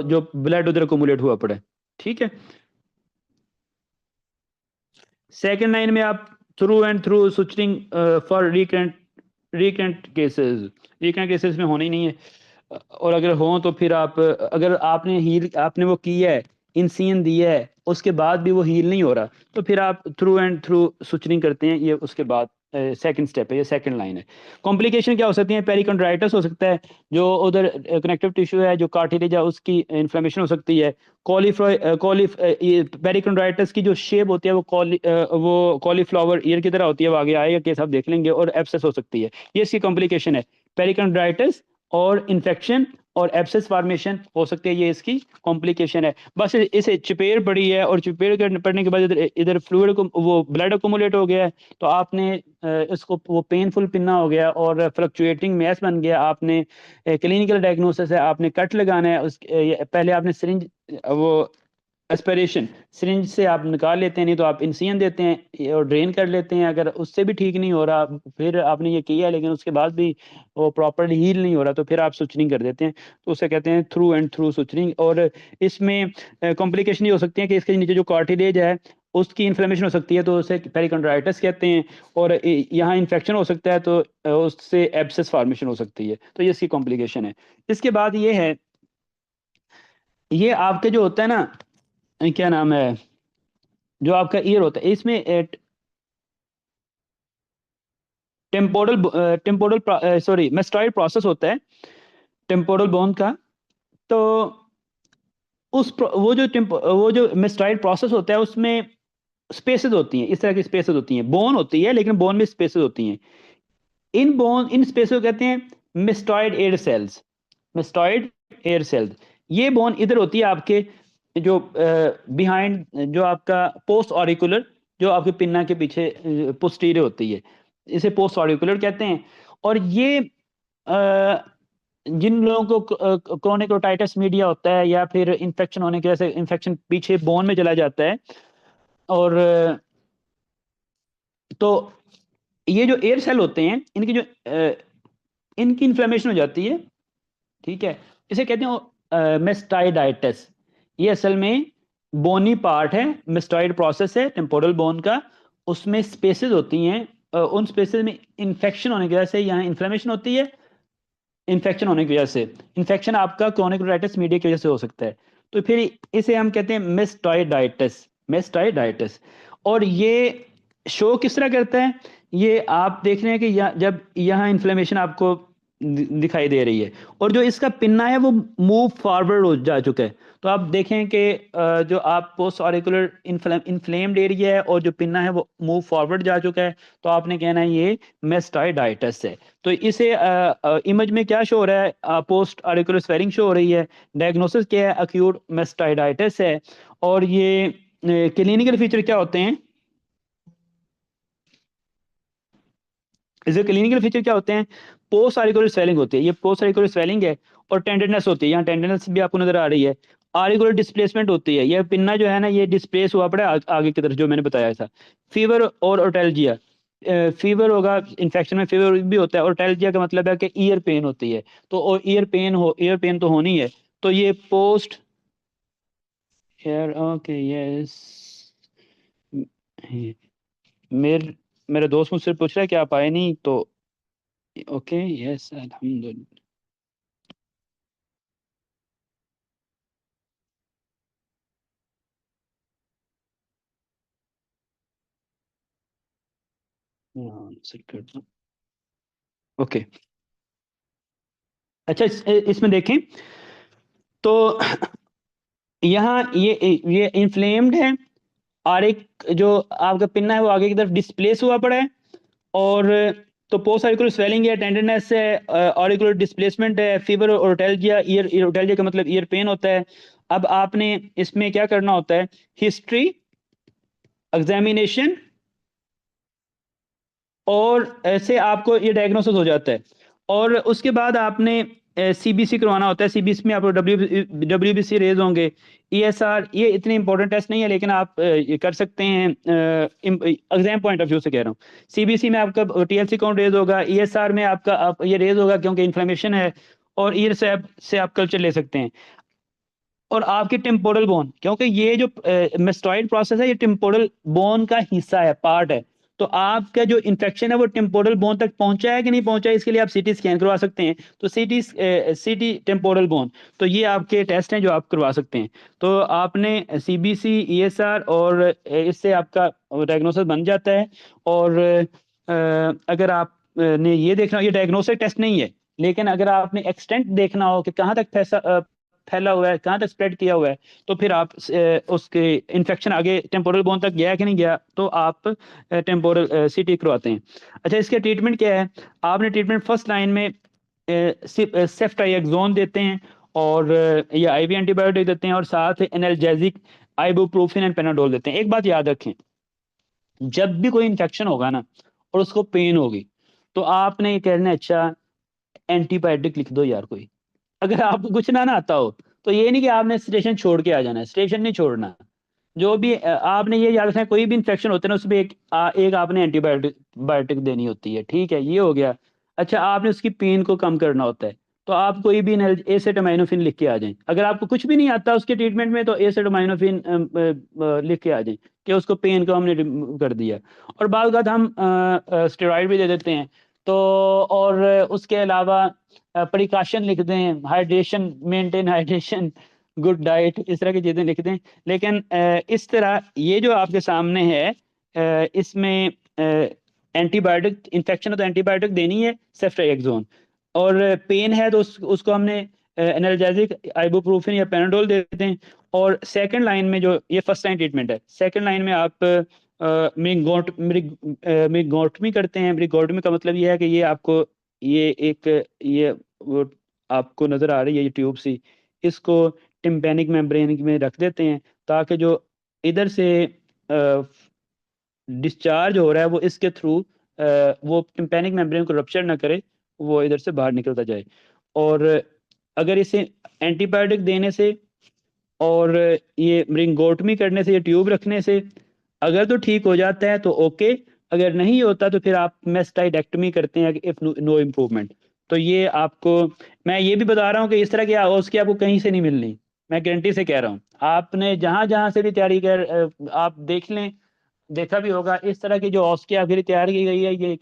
जो ब्लड उधर अकोमुलेट हुआ पड़ा है, ठीक है। सेकेंड लाइन में आप through and through suturing for recurrent cases, recurrent cases में होने ही नहीं है। और अगर हो तो फिर आप, अगर आपने हील, आपने वो किया है, इंसियन दिया है, उसके बाद भी वो हील नहीं हो रहा, तो फिर आप थ्रू एंड थ्रू सुचरिंग करते हैं। ये उसके बाद सेकंड स्टेप है, ये सेकंड लाइन है। कॉम्प्लिकेशन क्या हो सकती है? पेरिकॉन्ड्राइटिस हो सकता है, जो उधर कनेक्टिव टिश्यू है, जो कार्टिलेज है, उसकी इन्फ्लेमेशन हो सकती है। पेरिकॉन्ड्राइटिस की जो शेप होती है वो कॉलीफ्लावर ईयर की तरह होती है, वो आगे आएगा केस आप देख लेंगे। और एब्सेस हो सकती है, ये इसकी कॉम्प्लिकेशन है। पेरिकॉन्ड्राइटिस और इन्फेक्शन और एब्सेस फॉर्मेशन हो सकती है, ये इसकी कॉम्प्लिकेशन है। बस इसे चपेट पड़ी है, और चपेट पड़ने के बाद इधर इधर फ्लूइड को, वो ब्लड अकोमुलेट हो गया है, तो आपने इसको, वो पेनफुल पिन्ना हो गया और फ्लक्चुएटिंग मैस बन गया। आपने क्लिनिकल डायग्नोसिस है, आपने कट लगाना है, पहले आपने सिरिंज, वो एस्पिरेशन सिरिंज से आप निकाल लेते हैं, नहीं तो आप इंसियन देते हैं और ड्रेन कर लेते हैं। अगर उससे भी ठीक नहीं हो रहा, फिर आपने ये किया लेकिन उसके बाद भी वो प्रॉपरली हील नहीं हो रहा, तो फिर आप सुचरिंग कर देते हैं, तो उसे कहते हैं थ्रू एंड थ्रू सुचरिंग। और इसमें कॉम्प्लिकेशन ये हो सकती है कि इसके नीचे जो कार्टिलेज है उसकी इन्फ्लेमेशन हो सकती है, तो उसे पेरिकॉन्ड्राइटिस कहते हैं। और यहाँ इन्फेक्शन हो सकता है, तो उससे एब्सेस फॉर्मेशन हो सकती है, तो ये इसकी कॉम्प्लिकेशन है। इसके बाद ये है, ये आपके जो होता है ना, क्या नाम है, जो आपका ईयर होता है, इसमें टेम्पोरल सॉरी मेस्टॉइड प्रोसेस होता है टेम्पोरल बोन का। तो वो जो मेस्टॉइड प्रोसेस होता है उसमें स्पेसेस होती हैं, इस तरह की स्पेसेस होती हैं। बोन होती है लेकिन बोन में स्पेसेस होती हैं। इन स्पेसेस को कहते हैं mastoid air cells. Mastoid air cells, ये बोन इधर होती है आपके, जो बिहाइंड, जो आपका पोस्ट ऑरिकुलर, जो आपके पिन्ना के पीछे पोस्टीरियर होती है, इसे पोस्ट ऑरिकुलर कहते हैं। और ये जिन लोगों को क्रोनिक ओटाइटिस मीडिया होता है, या फिर इन्फेक्शन होने की वजह से इन्फेक्शन पीछे बोन में चला जाता है, और तो ये जो एयर सेल होते हैं, इनकी इन्फ्लेमेशन हो जाती है, ठीक है। इसे कहते हैं मेस्टाइडाइटिस। ये असल में बोनी पार्ट है, मेस्टाइड प्रोसेस है टेम्पोरल बोन का, उसमें स्पेसेस होती हैं, उन स्पेसेस में इन्फेक्शन होने की वजह से यहाँ इन्फ्लेमेशन होती है। इन्फेक्शन होने की वजह से, इन्फेक्शन आपका क्रोनिक ओटाइटिस मीडिया की वजह से हो सकता है, तो फिर इसे हम कहते हैं मेस्टाइडाइटिस। मेस्टाइडाइटिस। और ये शो किस तरह करता है? ये आप देख रहे हैं कि जब यहाँ इन्फ्लेमेशन आपको दिखाई दे रही है, और जो इसका पिन्ना है वो मूव फॉरवर्ड हो जा चुका है, तो आप देखें कि जो आप पोस्ट ऑरिकुलर इन्फ्लेम्ड एरिया है और जो पिन्ना है वो मूव फॉरवर्ड जा चुका है, तो आपने कहना है ये मेस्टाइडाइटिस है। तो इसे इमेज में क्या शो हो रहा है? पोस्ट ऑरिकुलर स्वेलिंग शो हो रही है। डायग्नोसिस क्या है? अक्यूट मेस्टाइडाइटिस है। और ये क्लिनिकल फीचर क्या होते हैं? इसके क्लिनिकल फीचर क्या होते हैं? पोस्ट आरिकुलर स्वेलिंग होती है, ये पोस्ट आरिकुलर स्वेलिंग है। और टेंडरनेस होती है, यहाँ टेंडरनेस भी आपको नजर आ रही है। आरिकुलर डिस्प्लेसमेंट होती है, ये पिन्ना जो है ना ये डिस्प्लेस हुआ पड़ा है आगे की तरफ, जो मैंने बताया था। फीवर और ओटेल्जिया, फीवर होगा, इन्फेक्शन में फीवर भी होता है। और ओटेल्जिया का मतलब है कि ईयर पेन होती है, तो ईयर पेन तो होनी है। तो ये पोस्ट यार ओके यस, मेरे मेरा दोस्त मुझसे पूछ रहा है कि आप आए नहीं तो ओके यस अल्हम्दुलिल्लाह। हाँ, चेक करता हूँ। ओके, अच्छा इसमें देखें तो यहाँ ये इन्फ्लेम्ड है, और एक जो आपका पिन्ना है वो आगे की तरफ डिस्प्लेस हुआ पड़ा है, और तो पोस्ट ऑरिकुलर स्वेलिंग है, टेंडरनेस है, ऑरिकुलर डिस्प्लेसमेंट है, फीवर और ओटैल्जिया, ईयर ओटैल्जिया का मतलब ईयर पेन होता है। अब आपने इसमें क्या करना होता है, हिस्ट्री, एग्जामिनेशन, और ऐसे आपको ये डायग्नोसिस हो जाता है। और उसके बाद आपने सीबीसी करवाना होता है। सीबीसी में आपको डब्ल्यूबीसी रेज होंगे, ईएसआर, ये इतने इंपॉर्टेंट टेस्ट नहीं है लेकिन आप ये कर सकते हैं, एग्जाम पॉइंट ऑफ व्यू से कह रहा हूँ। सीबीसी में आपका टीएलसी काउंट रेज होगा, ईएसआर में आपका ये रेज होगा क्योंकि इन्फ्लेमेशन है, और ईयर से आप कल्चर ले सकते हैं। और आपके टेम्पोरल बोन, क्योंकि ये जो मेस्टॉइड प्रोसेस है ये टेम्पोरल बोन का हिस्सा है, पार्ट है, तो आपका जो इन्फेक्शन है वो टेम्पोरल बोन तक पहुंचा है कि नहीं पहुंचा है, इसके लिए आप सीटी स्कैन करवा सकते हैं। तो सीटी टेम्पोरल बोन, तो ये आपके टेस्ट हैं जो आप करवा सकते हैं। तो आपने सीबीसी, ईएसआर, और इससे आपका डायग्नोसिस बन जाता है। और अगर आप ने ये देखना, ये डायग्नोस्टिक टेस्ट नहीं है, लेकिन अगर आपने एक्सटेंट देखना हो कि कहाँ तक फैला हुआ है, कहाँ तक स्प्रेड किया हुआ है, तो फिर आप उसके इन्फेक्शन आगे टेम्पोरल बोन तक गया कि नहीं गया, तो आप टेम्पोरल सीटी करवाते हैं। अच्छा, इसके ट्रीटमेंट क्या है, आपने ट्रीटमेंट फर्स्ट लाइन में सेफ्ट्राइएक्सोन देते हैं, और या आईवी एंटीबायोटिक देते हैं, और साथ एनाल्जेसिक आइबुप्रोफेन एंड पेनाडोल देते हैं। एक बात याद रखें, जब भी कोई इन्फेक्शन होगा ना और उसको पेन होगी, तो आपने ये कहना है, अच्छा एंटीबायोटिक लिख दो यार कोई। अगर आपको कुछ ना आता हो तो ये नहीं कि आपने स्टेशन छोड़ के आ जाना है, स्टेशन नहीं छोड़ना। जो भी आपने ये याद रखना है, कोई भी इन्फेक्शन होता है ना उसमें एक आपने एंटीबायोटिक बायोटिक देनी होती है, ठीक है, ये हो गया। अच्छा, आपने उसकी पेन को कम करना होता है, तो आप कोई भी एसेटामिनोफेन लिख के आ जाएं। अगर आपको कुछ भी नहीं आता उसके ट्रीटमेंट में, तो एसेटामिनोफेन लिख के आ जाएं कि उसको पेन को हमने remove कर दिया। और बाद बात हम स्टेरॉइड भी दे देते हैं। तो और उसके अलावा प्रिकॉशन लिख दें, hydration, maintain hydration, good diet, इस तरह की चीज़ें लिख दें। लेकिन इस तरह ये जो आपके सामने है, इसमें एंटीबायोटिक, इन्फेक्शन है तो एंटीबायोटिक देनी है, सेफ्ट्राइएक्सोन। और पेन है तो उसको हमने एनाल्जेसिक आइबुप्रोफेन या पेनाडोल देते हैं। और सेकंड लाइन में जो ये फर्स्ट लाइन ट्रीटमेंट है, सेकंड लाइन में आप मिरिगोटमी करते हैं। मिरिगोटमी का मतलब ये है कि ये आपको ये एक ये वो आपको नजर आ रही है ये ट्यूब सी, इसको टिम्पैनिक मेम्ब्रेन में रख देते हैं, ताकि जो इधर से डिस्चार्ज हो रहा है वो इसके थ्रू वो टिम्पैनिक मेम्ब्रेन को रप्चर ना करे, वो इधर से बाहर निकलता जाए। और अगर इसे एंटीबायोटिक देने से और ये रिंगोटमी करने से, ये ट्यूब रखने से अगर तो ठीक हो जाता है तो ओके, अगर नहीं होता तो फिर आप मेस्टाइडेक्टमी करते हैं इफ नो इम्प्रूवमेंट। तो ये आपको मैं ये भी बता रहा हूँ कि इस तरह की उसकी आपको कहीं से नहीं मिलनी, मैं गारंटी से कह रहा हूँ। आपने जहां जहां से भी तैयारी कर आप देख लें, देखा भी होगा, इस तरह की जो औस की आखिरी तैयार की गई है ये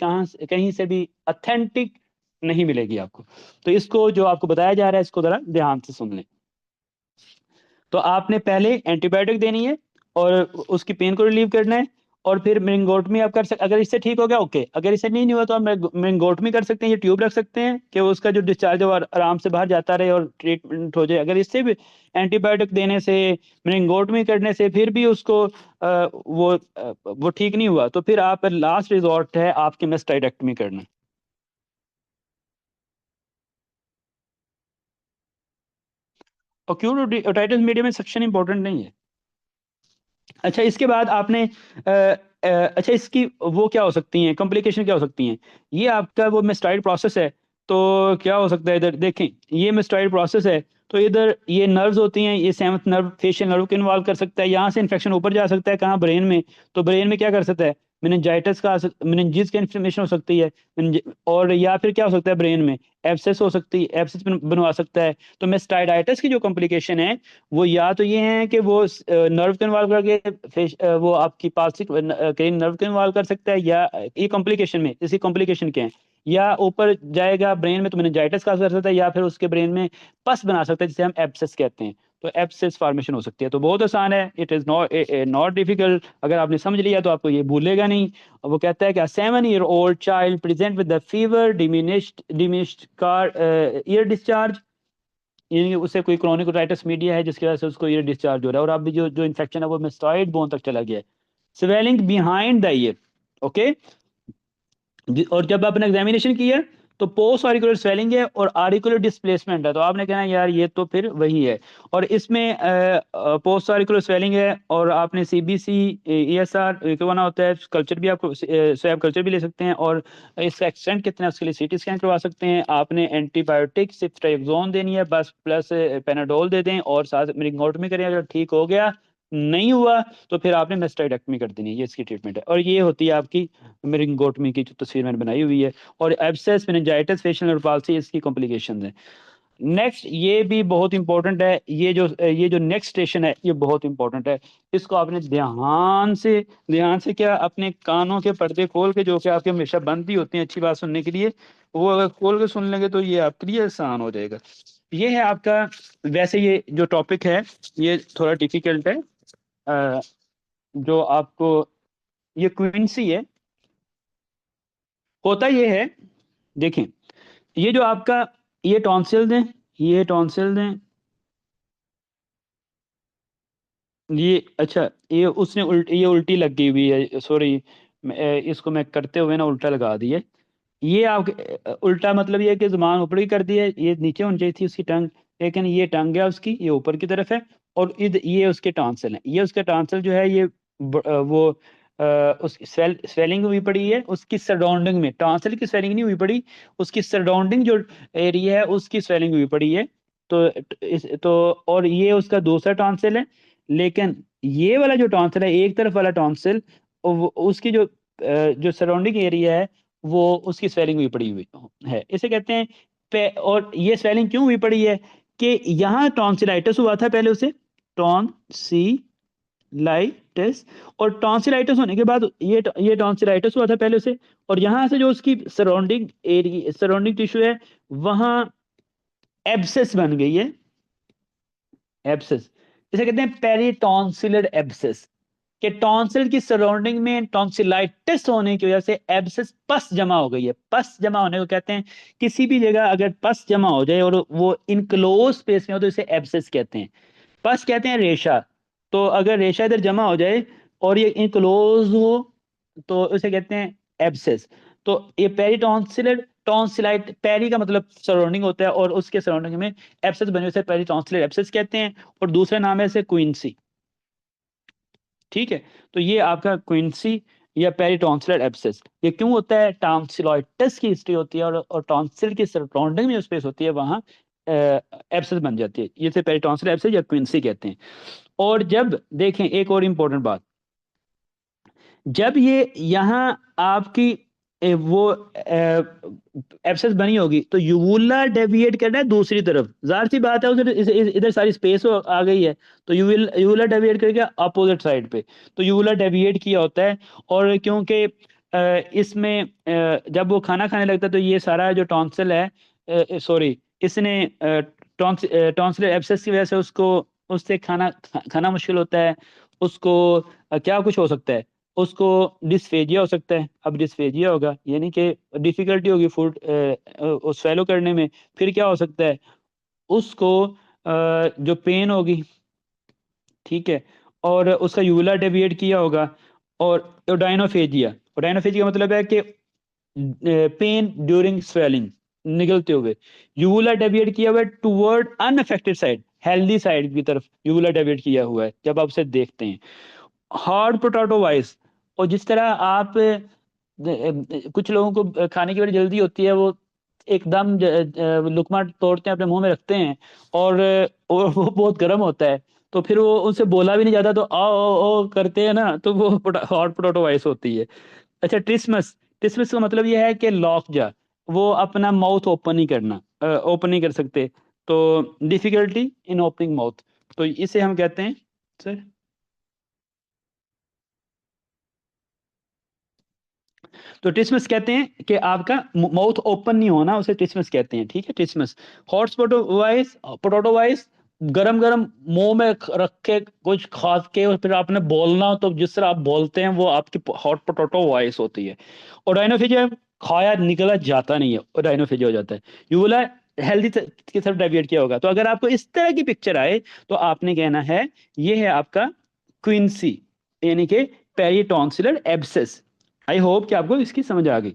कहीं से भी अथेंटिक नहीं मिलेगी आपको। तो इसको जो आपको बताया जा रहा है इसको जरा ध्यान से सुन लें। तो आपने पहले एंटीबायोटिक देनी है और उसकी पेन को रिलीव करना है, और फिर मेरिंगोटमी आप कर सकते, अगर इससे ठीक हो गया ओके, अगर इससे नहीं हुआ तो आप मेरिंगोटमी कर सकते हैं, ये ट्यूब रख सकते हैं कि उसका जो डिस्चार्ज है वो आराम से बाहर जाता रहे और ट्रीटमेंट हो जाए। अगर इससे भी एंटीबायोटिक देने से, मेरिंगोटमी करने से फिर भी उसको वो ठीक नहीं हुआ, तो फिर आप लास्ट रिजॉर्ट है आपके मेस्टाइडेक्टमी करना। एक्यूट ओटाइटिस मीडिया में सक्शन इंपॉर्टेंट नहीं है। अच्छा, इसके बाद आपने अच्छा इसकी वो क्या हो सकती हैं, कॉम्प्लिकेशन क्या हो सकती हैं, ये आपका वो मेस्टाइड प्रोसेस है। तो क्या हो सकता है, इधर देखें, ये मेस्टाइड प्रोसेस है, तो इधर ये नर्व्स होती हैं, ये सेवंथ नर्व फेशियल नर्व को इन्वॉल्व कर सकता है, यहाँ से इन्फेक्शन ऊपर जा सकता है कहाँ, ब्रेन में। तो ब्रेन में क्या कर सकता है, मेनिंजाइटिस का मेनिंजिस का इन्फ्लेमेशन हो सकती है। और या फिर क्या हो सकता है ब्रेन में, एब्सेस हो सकती है, एब्सेस बनवा सकता है। तो मेस्टाइडाइटिस की जो कॉम्प्लिकेशन है वो या तो ये है कि वो नर्व को इन्वॉल्व करके वो आपकी पालसिक कहीं नर्व को इन्वॉल्व कर सकता है, या ये कॉम्प्लिकेशन में, इसी कॉम्प्लिकेशन के हैं, या ऊपर जाएगा ब्रेन में तो मेनिंजाइटिस का कर सकता है, या फिर उसके ब्रेन में पस बना सकता है जिसे हम एब्सेस कहते हैं। तो एब्सेस फॉर्मेशन हो सकती है। तो बहुत आसान है, it is not not difficult. अगर आपने समझ लिया तो आपको ये भूलेगा नहीं। और वो कहता है कि 7-year-old child present with the fever, diminished car year discharge, यानी कि उसे कोई क्रोनिक ओटाइटिस मीडिया है जिसकी वजह से उसको ईयर डिस्चार्ज हो रहा है, और अभी जो जो इन्फेक्शन है वो मेस्टॉइड बोन तक चला गया है। Swelling behind the year, okay. और जब आपने एग्जामिनेशन किया तो पोस्ट ऑरिकुलर स्वेलिंग है और ऑरिकुलर डिस्प्लेसमेंट है, तो आपने कहना यार ये तो फिर वही है। और इसमें पोस्ट ऑरिकुलर स्वेलिंग है, और आपने सीबीसी ईएसआर करवाना होता है, कल्चर भी आपको स्वैब कल्चर भी ले सकते हैं, और इसका एक्सटेंट कितना है उसके लिए सीटी स्कैन करवा सकते हैं। आपने एंटीबायोटिक सिफ्ट्राइक्सोन देनी है बस, प्लस पेनाडोल दे दें, और साथ मेरिंगोटमी करें। अगर ठीक हो गया, नहीं हुआ तो फिर आपने मेस्टाइडेक्टमी कर देनी है। ये इसकी ट्रीटमेंट है, और ये होती है आपकी मेरिंगोटमी की जो तस्वीर मैंने बनाई हुई है। और abscess, meningitis, facial nerve palsy, इसकी कॉम्प्लिकेशंस हैं। नेक्स्ट ये भी बहुत इंपॉर्टेंट है, ये जो नेक्स्ट स्टेशन है ये बहुत इंपॉर्टेंट है। इसको आपने ध्यान से क्या, अपने कानों के पर्दे खोल के, जो कि आपके हमेशा बंद ही होते हैं अच्छी बात सुनने के लिए, वो अगर खोल के सुन लेंगे तो ये आपके लिए आसान हो जाएगा। ये है आपका, वैसे ये जो टॉपिक है ये थोड़ा डिफिकल्ट है। अ, जो आपको, ये क्विंसी है। होता ये है, देखें, ये जो आपका, ये टॉन्सिल्स हैं, ये टॉन्सिल्स हैं, ये अच्छा, ये उसने ये उल्टी लग गई हुई है, सॉरी, इसको मैं करते हुए ना उल्टा लगा दी है। ये आप उल्टा मतलब ये है कि जुबान ऊपर की कर दी है, ये नीचे होनी चाहिए थी उसकी टंग, लेकिन ये टंग है उसकी, ये ऊपर की तरफ है। और ये उसके टॉन्सिल है, ये उसका टॉन्सिल जो है ये वो उस स्वेलिंग हुई पड़ी है उसकी सराउंडिंग में, टॉन्सिल की स्वेलिंग नहीं हुई पड़ी, उसकी सराउंडिंग जो एरिया है उसकी स्वेलिंग हुई पड़ी है। तो तो और ये उसका दूसरा टॉन्सिल है। लेकिन ये वाला जो टॉन्सिल है, एक तरफ वाला टॉन्सिल, उसकी जो सराउंडिंग एरिया है वो उसकी स्वेलिंग हुई पड़ी हुई है, इसे कहते हैं और ये स्वेलिंग क्यों हुई पड़ी है कि यहाँ टॉन्सिलाइटिस हुआ था पहले उसे, टॉन्सिलाइटिस, और टॉन्सिलाइटिस होने के बाद ये टॉन्सिलाइटिस हुआ था पहले उसे, और यहाँ से जो उसकी सराउंडिंग एरिया, सराउंडिंग टिश्यू है, वहां एब्सेस बन गई है, एब्सेस, इसे कहते हैं पेरिटॉन्सिलर एब्सेस, कि टॉन्सिल की सराउंडिंग में टॉन्सिलाइटिस होने की वजह से एब्सेस, पस जमा हो गई है। पस जमा होने को कहते हैं, किसी भी जगह अगर पस जमा हो जाए और वो इनक्लोज स्पेस में हो तो इसे एब्सेस कहते हैं। पस कहते हैं रेशा, तो अगर रेशा इधर जमा हो जाए और ये इनक्लोज हो तो इसे कहते हैं एब्सेस। तो ये पेरिटॉन्सिलर, टॉन्सिलाइट, पेरी का मतलब सराउंडिंग होता है, और उसके सराउंडिंग में एब्सेस बने हुए पेरिटॉन्सिलर एब्सेस कहते हैं। और दूसरा नाम है इसे क्विंसी, ठीक है। तो ये आपका क्विंसी या पेरिटॉन्सिलर एब्सेस, ये क्यों होता है, टॉन्सिलाइटिस की हिस्ट्री होती है, और टॉन्सिल की सराउंडिंग में जो स्पेस होती है वहां एब्सेस बन जाती है, ये से पेरिटॉन्सिलर एब्सेस या क्विंसी कहते हैं। और जब देखें एक और इम्पोर्टेंट बात, जब ये यहाँ आपकी वो एब्सेस बनी होगी तो यूवुला डेविएट करना है दूसरी तरफ, जाहिर सी बात है उधर इधर सारी स्पेस आ गई है, तो यूवुला डेविएट करके अपोजिट साइड पे, तो यूवुला डेविएट किया होता है। और क्योंकि इसमें जब वो खाना खाने लगता है तो ये सारा जो टॉन्सिल है, सॉरी, इसने टॉन्सिल एब्सेस की वजह से उसको, उससे खाना मुश्किल होता है उसको। क्या कुछ हो सकता है, उसको डिस्फेजिया हो सकता है। अब डिस्फेजिया होगा यानी कि डिफिकल्टी होगी फूड स्वेलो करने में। फिर क्या हो सकता है, उसको जो पेन होगी, ठीक है, और उसका यूवुला डेविएट किया होगा। और ओडाइनोफेजिया, ओडाइनोफेजिया का मतलब है कि पेन ड्यूरिंग स्वेलिंग, निगलते हुए, यूवुला डेविएट किया हुआ है toward unaffected side, healthy side की तरफ यूवुला डेविएट किया हुआ है जब आप उसे देखते हैं। हार्ड पोटैटो वाइस, और जिस तरह आप कुछ लोगों को खाने की बड़ी जल्दी होती है, वो एकदम लुकमा तोड़ते हैं अपने मुंह में रखते हैं, और वो बहुत गर्म होता है, तो फिर वो उनसे बोला भी नहीं जाता, तो आ ओ करते हैं ना, तो वो हॉट पोटैटो वॉइस होती है। अच्छा, ट्रिसमस। ट्रिसमस का मतलब ये है कि लॉक जा, वो अपना माउथ ओपन नहीं करना, ओपन नहीं कर सकते, तो डिफिकल्टी इन ओपनिंग माउथ, तो इसे हम कहते हैं सर। तो ट्रिसमस कहते हैं कि आपका माउथ ओपन नहीं होना, उसे ट्रिसमस कहते हैं, ठीक है, ट्रिसमस। हॉट पोटैटो वाइस, गरम गरम मुंह में रख के कुछ खा के और फिर आपने बोलना हो, तो जिस तरह आप बोलते हैं वो आपकी हॉट पोटैटो वॉइस होती है। और डायनोफिज है, खाया निकला जाता नहीं है, और डायनोफिज हो जाता है। यूला हेल्दी की तरफ डेविएट किया होगा। तो अगर आपको इस तरह की पिक्चर आए, तो आपने कहना है ये है आपका क्विंसी, यानी कि पेरिटॉन्सिलर एब्सेस। आई होप कि आपको इसकी समझ आ गई।